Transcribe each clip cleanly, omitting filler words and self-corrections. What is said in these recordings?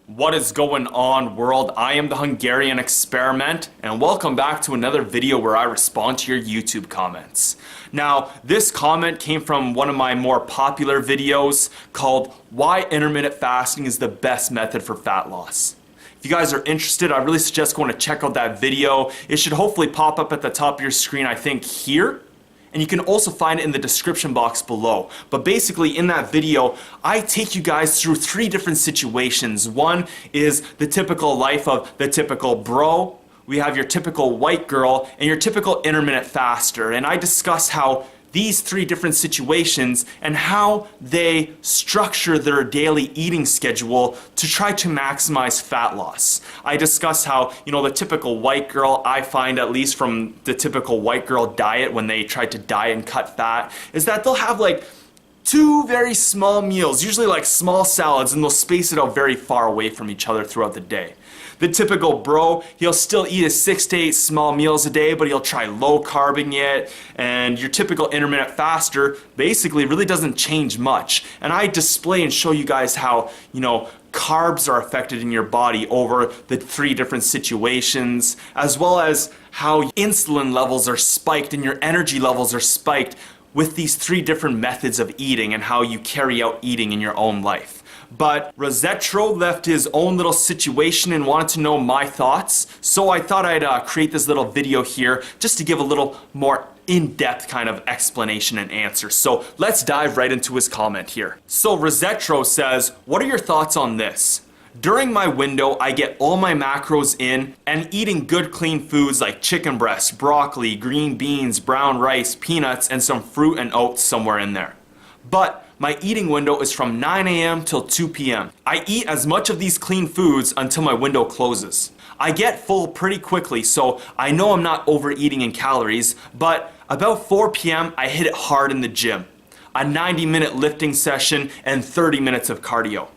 What is going on, world? I am the Hungarian Experiment, and welcome back to another video where I respond to your YouTube comments. Now, this comment came from one of my more popular videos called Why Intermittent Fasting is the Best Method for Fat Loss. If you guys are interested, I really suggest going to check out that video. It should hopefully pop up at the top of your screen, I think here. And you can also find it in the description box below. But basically in that video, I take you guys through three different situations. One is the typical life of the typical bro. We have your typical white girl and your typical intermittent faster. And I discuss how these three different situations and how they structure their daily eating schedule to try to maximize fat loss. I discuss how, the typical white girl, I find at least from the typical white girl diet when they try to diet and cut fat, is that they'll have like two very small meals, usually like small salads, and they'll space it out very far away from each other throughout the day. The typical bro, he'll still eat his 6 to 8 small meals a day, but he'll try low carbing it. And your typical intermittent faster basically really doesn't change much. And I display and show you guys how, carbs are affected in your body over the three different situations, as well as how insulin levels are spiked and your energy levels are spiked with these three different methods of eating and how you carry out eating in your own life. But Rosetro left his own little situation and wanted to know my thoughts, so I thought I'd create this little video here just to give a little more in-depth kind of explanation and answer. So let's dive right into his comment here. So Rosetro says, what are your thoughts on this? During my window, I get all my macros in and eating good clean foods like chicken breast, broccoli, green beans, brown rice, peanuts, and some fruit and oats somewhere in there. But my eating window is from 9 a.m. till 2 p.m. I eat as much of these clean foods until my window closes. I get full pretty quickly, so I know I'm not overeating in calories, but about 4 p.m. I hit it hard in the gym. A 90-minute lifting session and 30 minutes of cardio.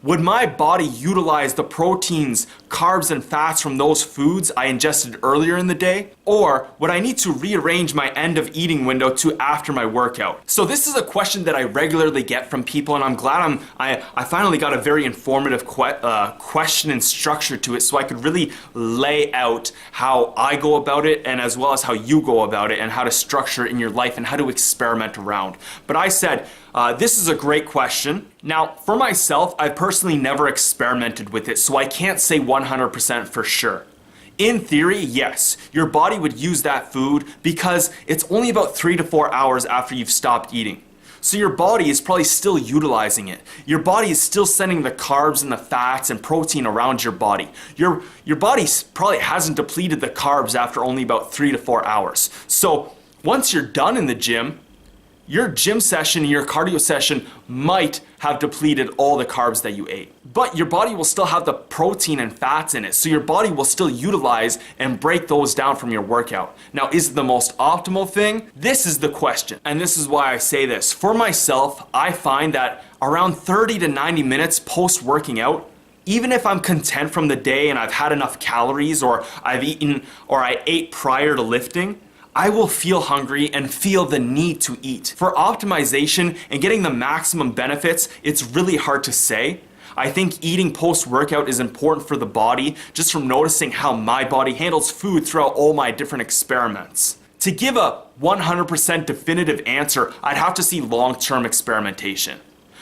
Would my body utilize the proteins, carbs, and fats from those foods I ingested earlier in the day? Or would I need to rearrange my end of eating window to after my workout? So this is a question that I regularly get from people, and I'm glad I finally got a very informative question and structure to it, so I could really lay out how I go about it and as well as how you go about it and how to structure it in your life and how to experiment around. But I said, this is a great question. Now, for myself, I've personally never experimented with it, so I can't say 100% for sure. In theory, yes, your body would use that food because it's only about 3 to 4 hours after you've stopped eating. So your body is probably still utilizing it. Your body is still sending the carbs and the fats and protein around your body. Your body probably hasn't depleted the carbs after only about 3 to 4 hours. So once you're done in the gym, your gym session and your cardio session might have depleted all the carbs that you ate. But your body will still have the protein and fats in it, so your body will still utilize and break those down from your workout. Now, is it the most optimal thing? This is the question, and this is why I say this. For myself, I find that around 30 to 90 minutes post-working out, even if I'm content from the day and I've had enough calories or I've eaten or I ate prior to lifting, I will feel hungry and feel the need to eat. For optimization and getting the maximum benefits, it's really hard to say. I think eating post-workout is important for the body, just from noticing how my body handles food throughout all my different experiments. To give a 100% definitive answer, I'd have to see long-term experimentation.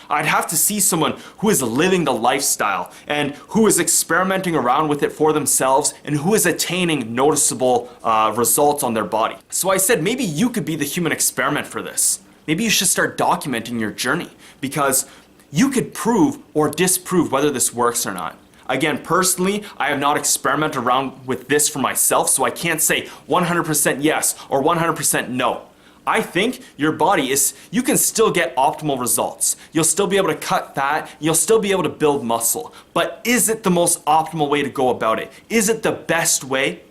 I'd have to see someone who is living the lifestyle and who is experimenting around with it for themselves and who is attaining noticeable results on their body. So I said, maybe you could be the human experiment for this. Maybe you should start documenting your journey because you could prove or disprove whether this works or not. Again, personally, I have not experimented around with this for myself, so I can't say 100% yes or 100% no. I think your body you can still get optimal results. You'll still be able to cut fat, you'll still be able to build muscle. But is it the most optimal way to go about it? Is it the best way?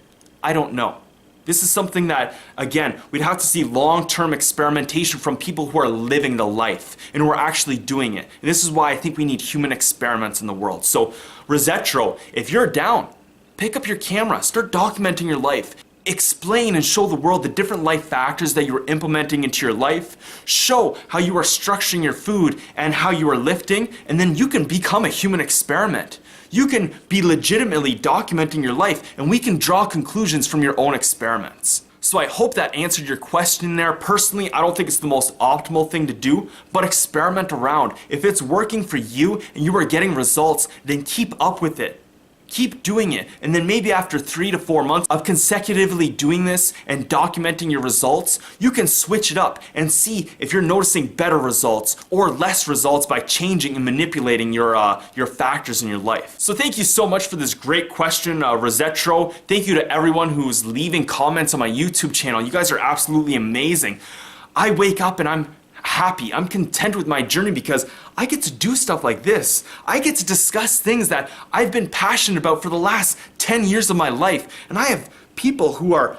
I don't know. This is something that, again, we'd have to see long-term experimentation from people who are living the life and who are actually doing it. And this is why I think we need human experiments in the world. So, Rosetro, if you're down, pick up your camera, start documenting your life. explain and show the world the different life factors that you are implementing into your life, show how you are structuring your food and how you are lifting, and then you can become a human experiment. You can be legitimately documenting your life, and we can draw conclusions from your own experiments. So I hope that answered your question there. Personally, I don't think it's the most optimal thing to do, but experiment around. If it's working for you and you are getting results, then keep up with it. Keep doing it, and then maybe after 3 to 4 months of consecutively doing this and documenting your results, you can switch it up and see if you're noticing better results or less results by changing and manipulating your factors in your life. So thank you so much for this great question, Rosetro. Thank you to everyone who's leaving comments on my YouTube channel. You guys are absolutely amazing. I wake up and I'm happy. I'm content with my journey because I get to do stuff like this. I get to discuss things that I've been passionate about for the last 10 years of my life. And I have people who are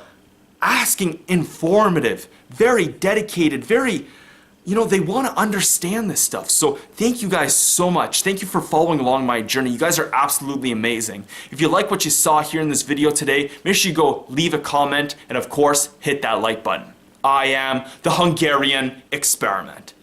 asking informative, very dedicated, very, they want to understand this stuff. So thank you guys so much. Thank you for following along my journey. You guys are absolutely amazing. If you like what you saw here in this video today, make sure you go leave a comment and of course, hit that like button. I am the Hungarian Experiment.